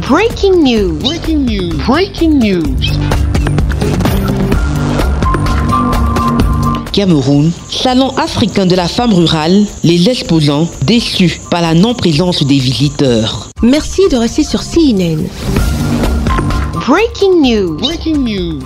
Breaking news. Breaking news. Breaking news. Cameroun, salon africain de la femme rurale, les exposants déçus par la non-présence des visiteurs. Merci de rester sur CNN. Breaking news. Breaking news.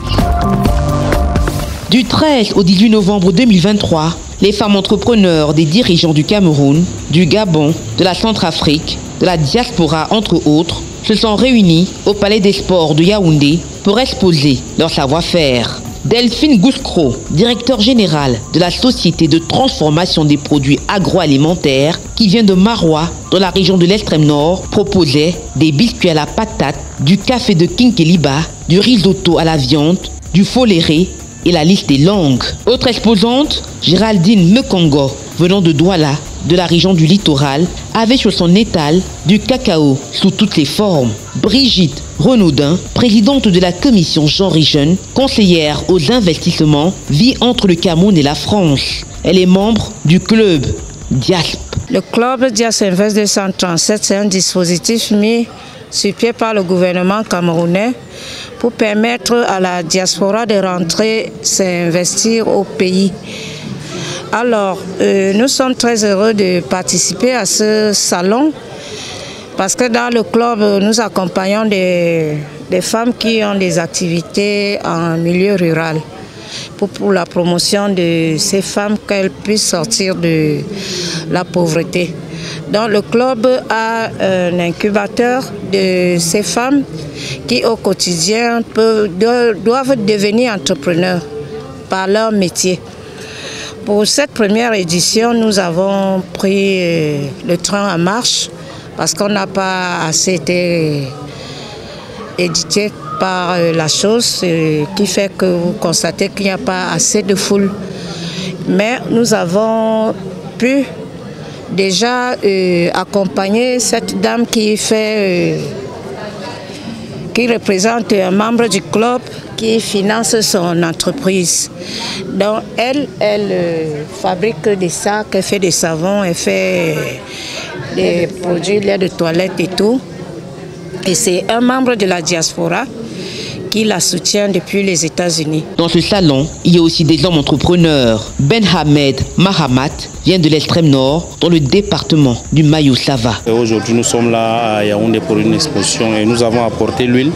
Du 13 au 18 novembre 2023, les femmes entrepreneurs des dirigeants du Cameroun, du Gabon, de la Centrafrique, de la diaspora entre autres, se sont réunies au Palais des Sports de Yaoundé pour exposer leur savoir-faire. Delphine Gouskro, directeur général de la Société de transformation des produits agroalimentaires qui vient de Maroua, dans la région de l'extrême nord, proposait des biscuits à la patate, du café de Kinkeliba, du risotto à la viande, du foléré et la liste est longue. Autre exposante, Géraldine Mekongo, venant de Douala, de la région du littoral, avait sur son étal du cacao sous toutes les formes. Brigitte Renaudin, présidente de la commission genre et jeune, conseillère aux investissements, vit entre le Cameroun et la France. Elle est membre du club DIASP. Le club DIASP Invest 237, c'est un dispositif mis sur pied par le gouvernement camerounais pour permettre à la diaspora de rentrer s'investir au pays. Alors, nous sommes très heureux de participer à ce salon parce que dans le club, nous accompagnons des femmes qui ont des activités en milieu rural pour la promotion de ces femmes, qu'elles puissent sortir de la pauvreté. Donc, le club a un incubateur de ces femmes qui, au quotidien, doivent devenir entrepreneurs par leur métier. Pour cette première édition, nous avons pris le train en marche parce qu'on n'a pas assez été édité par la chose, ce qui fait que vous constatez qu'il n'y a pas assez de foule. Mais nous avons pu déjà accompagner cette dame qui représente un membre du club qui finance son entreprise. Donc elle fabrique des sacs, elle fait des savons, elle fait des produits, lait de toilette et tout. Et c'est un membre de la diaspora qui la soutient depuis les États-Unis. Dans ce salon, il y a aussi des hommes entrepreneurs. Ben Hamed Mahamat vient de l'extrême nord, dans le département du Mayo-Sava. Aujourd'hui, nous sommes là à Yaoundé pour une exposition et nous avons apporté l'huile.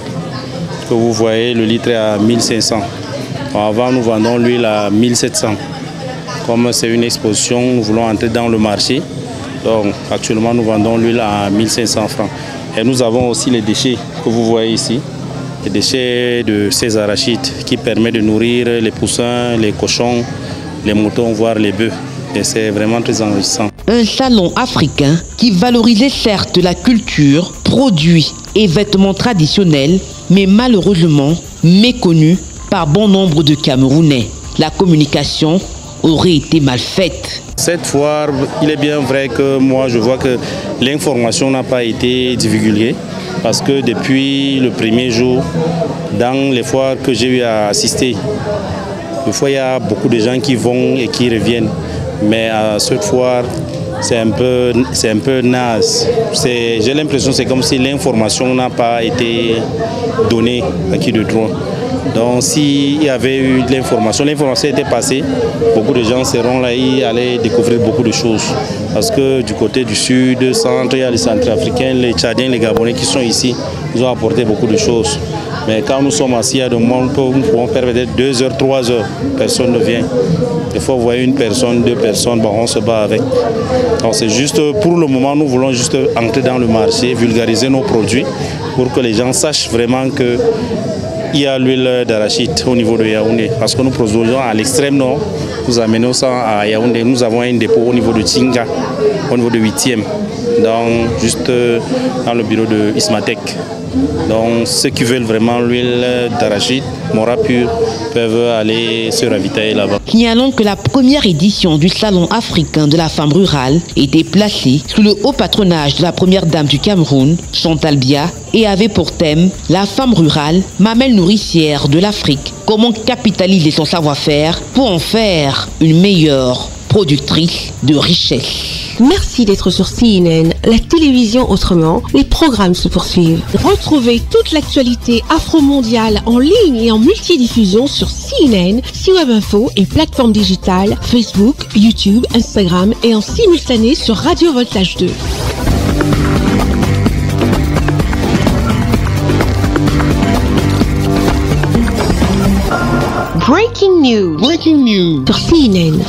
Que vous voyez, le litre est à 1500. Avant, nous vendons l'huile à 1700. Comme c'est une exposition, nous voulons entrer dans le marché. Donc, actuellement, nous vendons l'huile à 1500 francs. Et nous avons aussi les déchets que vous voyez ici. Les déchets de ces arachides qui permettent de nourrir les poussins, les cochons, les moutons, voire les bœufs. Et c'est vraiment très enrichissant. Un salon africain qui valorisait certes la culture, produits et vêtements traditionnels, mais malheureusement méconnu par bon nombre de Camerounais. La communication aurait été mal faite. Cette foire, il est bien vrai que moi je vois que l'information n'a pas été divulguée parce que depuis le premier jour, dans les foires que j'ai eu à assister, des fois il y a beaucoup de gens qui vont et qui reviennent, mais à cette foire, c'est un peu naze. J'ai l'impression que c'est comme si l'information n'a pas été donnée à qui de droit. Donc s'il y avait eu de l'information était passée, beaucoup de gens seront là et allaient découvrir beaucoup de choses. Parce que du côté du sud, centre, il y a les Centrafricains, les Tchadiens, les Gabonais qui sont ici, ils ont apporté beaucoup de choses. Mais quand nous sommes assis à demain, nous pouvons faire peut-être 2 heures, 3 heures, personne ne vient. Des fois, vous voyez une personne, 2 personnes, bon, on se bat avec. Donc c'est juste, pour le moment, nous voulons juste entrer dans le marché, vulgariser nos produits pour que les gens sachent vraiment que il y a l'huile d'arachide au niveau de Yaoundé. Parce que nous produisons à l'extrême nord, nous amenons ça à Yaoundé. Nous avons un dépôt au niveau de Tchinga, au niveau de 8e, juste dans le bureau de Ismatec. Donc ceux qui veulent vraiment l'huile d'arachide, Mora Pur, peuvent aller se ravitailler là-bas. Signalons que la première édition du Salon africain de la femme rurale était placée sous le haut patronage de la première dame du Cameroun, Chantal Biya, et avait pour thème la femme rurale, mamelle nourricière de l'Afrique. Comment capitaliser son savoir-faire pour en faire une meilleure productrice de richesse. Merci d'être sur CNN, la télévision autrement. Les programmes se poursuivent. Retrouvez toute l'actualité afro-mondiale en ligne et en multidiffusion sur CNN, C-Web Info et plateformes digitales, Facebook, YouTube, Instagram et en simultané sur Radio Voltage 2. Breaking news. Breaking news. Sur CNN.